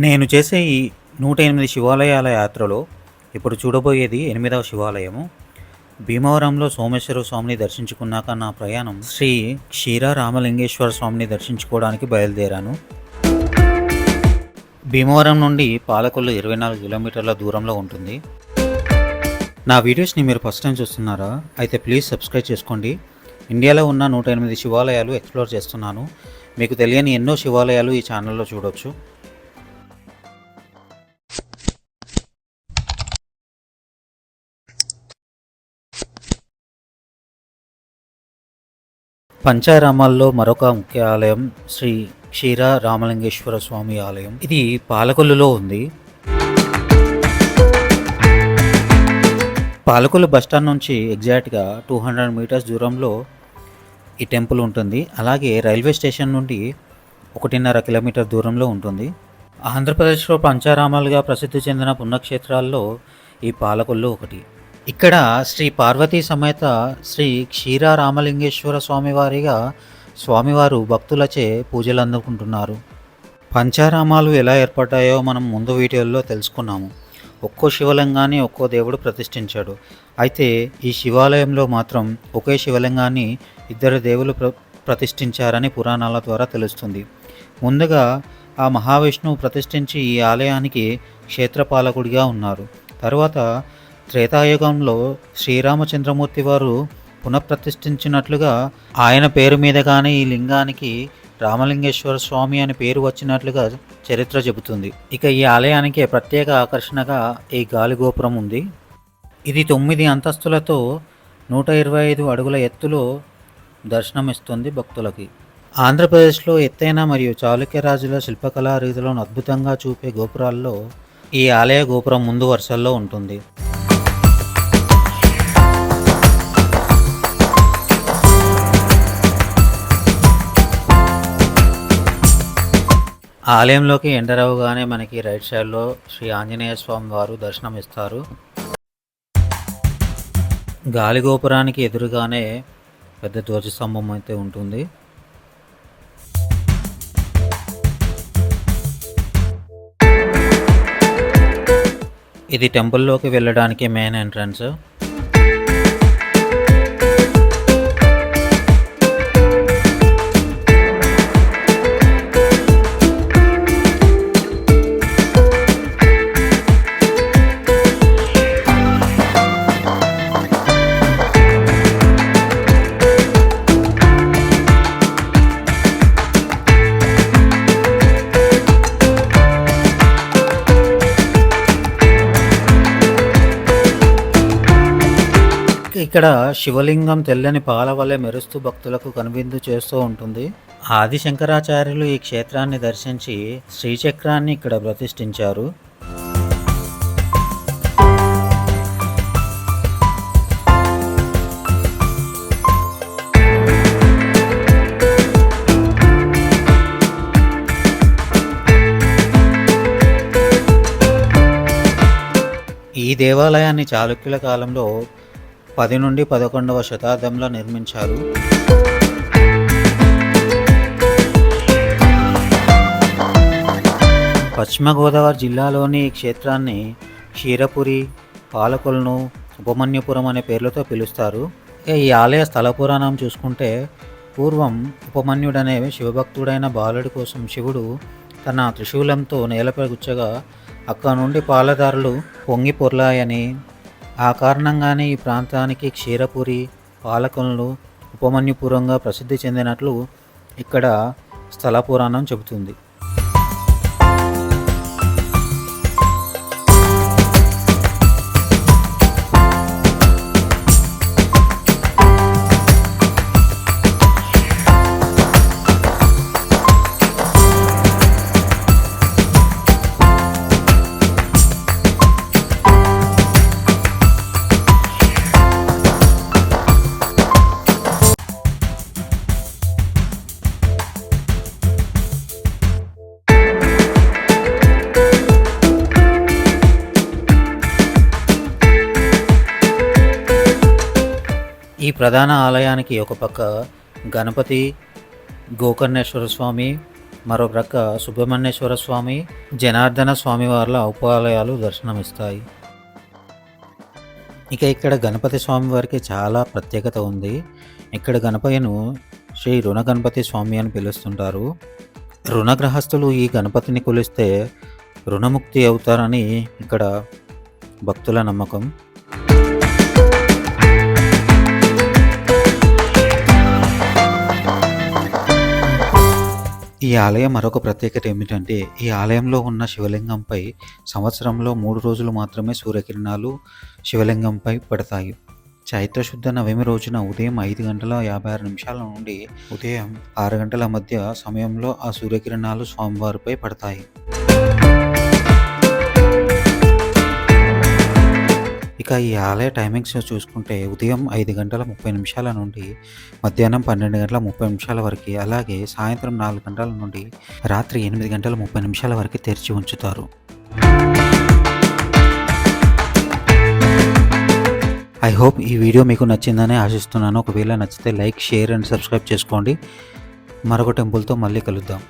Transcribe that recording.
నేను చేసే ఈ 108 శివాలయాల యాత్రలో ఇప్పుడు చూడబోయేది 8వ శివాలయము. భీమవరంలో సోమేశ్వర స్వామిని దర్శించుకున్నాక నా ప్రయాణం శ్రీ క్షీర రామలింగేశ్వర స్వామిని దర్శించుకోవడానికి బయలుదేరాను. భీమవరం నుండి పాలకొల్లు 24 కిలోమీటర్ల దూరంలో ఉంటుంది. నా వీడియోస్ని మీరు ఫస్ట్ టైం చూస్తున్నారా? అయితే ప్లీజ్ సబ్స్క్రైబ్ చేసుకోండి. ఇండియాలో ఉన్న 108 శివాలయాలు ఎక్స్ప్లోర్ చేస్తున్నాను. మీకు తెలియని ఎన్నో శివాలయాలు ఈ ఛానల్లో చూడొచ్చు. పంచారామాల్లో మరొక ముఖ్య ఆలయం శ్రీ క్షీర రామలింగేశ్వర స్వామి ఆలయం. ఇది పాలకొల్లులో ఉంది. పాలకొల్లు బస్టాండ్ నుంచి ఎగ్జాక్ట్గా 200 మీటర్స్ దూరంలో ఈ టెంపుల్ ఉంటుంది. అలాగే రైల్వే స్టేషన్ నుండి 1.5 కిలోమీటర్ దూరంలో ఉంటుంది. ఆంధ్రప్రదేశ్లో పంచారామాలుగా ప్రసిద్ధి చెందిన పుణ్యక్షేత్రాల్లో ఈ పాలకొల్లు ఒకటి. ఇక్కడ శ్రీ పార్వతీ సమేత శ్రీ క్షీర రామలింగేశ్వర స్వామివారిగా స్వామివారు భక్తులచే పూజలు అందుకుంటున్నారు. పంచారామాలు ఎలా ఏర్పడ్డాయో మనం ముందు వీడియోల్లో తెలుసుకున్నాము. ఒక్కో శివలింగాన్ని ఒక్కో దేవుడు ప్రతిష్ఠించాడు. అయితే ఈ శివాలయంలో మాత్రం ఒకే శివలింగాన్ని ఇద్దరు దేవులు ప్రతిష్ఠించారని పురాణాల ద్వారా తెలుస్తుంది. ముందుగా ఆ మహావిష్ణువు ప్రతిష్ఠించి ఈ ఆలయానికి క్షేత్రపాలకుడిగా ఉన్నారు. తరువాత త్రేతాయుగంలో శ్రీరామచంద్రమూర్తి వారు పునఃప్రతిష్ఠించినట్లుగా ఆయన పేరు మీదగానే ఈ లింగానికి రామలింగేశ్వర స్వామి అని పేరు వచ్చినట్లుగా చరిత్ర చెబుతుంది. ఇక ఈ ఆలయానికి ప్రత్యేక ఆకర్షణగా ఈ గాలిగోపురం ఉంది. ఇది 9 అంతస్తులతో 125 అడుగుల ఎత్తులో దర్శనమిస్తుంది భక్తులకి. ఆంధ్రప్రదేశ్లో ఎత్తైన మరియు చాళుక్య రాజుల శిల్పకళా రీతులను అద్భుతంగా చూపే గోపురాల్లో ఈ ఆలయ గోపురం ముందు వరుసల్లో ఉంటుంది. ఆలయంలోకి ఎంటర్ అవ్వగానే మనకి రైట్ సైడ్లో శ్రీ ఆంజనేయ స్వామి వారు దర్శనం ఇస్తారు. గాలిగోపురానికి ఎదురుగానే పెద్ద ధ్వజస్తంభం అయితే ఉంటుంది. ఇది టెంపుల్లోకి వెళ్ళడానికి మెయిన్ ఎంట్రన్స్. ఇక్కడ శివలింగం తెల్లని పాల వలె మెరుస్తూ భక్తులకు కనువిందు చేస్తూ ఉంటుంది. ఆది శంకరాచార్యులు ఈ క్షేత్రాన్ని దర్శించి శ్రీచక్రాన్ని ఇక్కడ ప్రతిష్ఠించారు. ఈ దేవాలయాన్ని చాళుక్యుల కాలంలో 10 నుండి 11వ శతాబ్దంలో నిర్మించారు. పశ్చిమ గోదావరి జిల్లాలోని ఈ క్షేత్రాన్ని క్షీరపురి, పాలకొల్లును, ఉపమన్యుపురం అనే పేర్లతో పిలుస్తారు. ఈ ఆలయ స్థల పురాణం చూసుకుంటే పూర్వం ఉపమన్యుడనే శివభక్తుడైన బాలుడి కోసం శివుడు తన త్రిశూలంతో నేలపై గుచ్చగా అక్కడ నుండి పాలదారులు పొంగి పొర్లాయని, ఆ కారణంగానే ఈ ప్రాంతానికి క్షీరపురి, పాలకొల్లు, ఉపమన్యుపురంగా ప్రసిద్ధి చెందినట్లు ఇక్కడ స్థల పురాణం చెబుతుంది. ఈ ప్రధాన ఆలయానికి ఒక పక్క గణపతి, గోకర్ణేశ్వర స్వామి, మరో ప్రక్క సుబ్రహ్మణ్యేశ్వర స్వామి, జనార్దన స్వామి వార్ల ఉపాలయాలు దర్శనమిస్తాయి. ఇక ఇక్కడ గణపతి స్వామి వారికి చాలా ప్రత్యేకత ఉంది. ఇక్కడ గణపయ్యను శ్రీ రుణ గణపతి స్వామి అని పిలుస్తుంటారు. రుణగ్రహస్థులు ఈ గణపతిని కొలిస్తే రుణముక్తి అవుతారని ఇక్కడ భక్తుల నమ్మకం. ఈ ఆలయం మరొక ప్రత్యేకత ఏమిటంటే, ఈ ఆలయంలో ఉన్న శివలింగంపై సంవత్సరంలో 3 రోజులు మాత్రమే సూర్యకిరణాలు శివలింగంపై పడతాయి. చైత్రశుద్ధ నవమి రోజున ఉదయం 5:56 నుండి ఉదయం 6 గంటల మధ్య సమయంలో ఆ సూర్యకిరణాలు స్వామివారిపై పడతాయి. ఇక ఈ ఆలయ టైమింగ్స్ చూసుకుంటే ఉదయం 5:30 నుండి మధ్యాహ్నం 12:30 వరకు, అలాగే సాయంత్రం 4 గంటల నుండి రాత్రి 8:30 వరకు తెరిచి ఉంచుతారు. ఐ హోప్ ఈ వీడియో మీకు నచ్చిందని ఆశిస్తున్నాను. ఒకవేళ నచ్చితే లైక్, షేర్ అండ్ సబ్స్క్రైబ్ చేసుకోండి. మరొక టెంపుల్తో మళ్ళీ కలుద్దాం.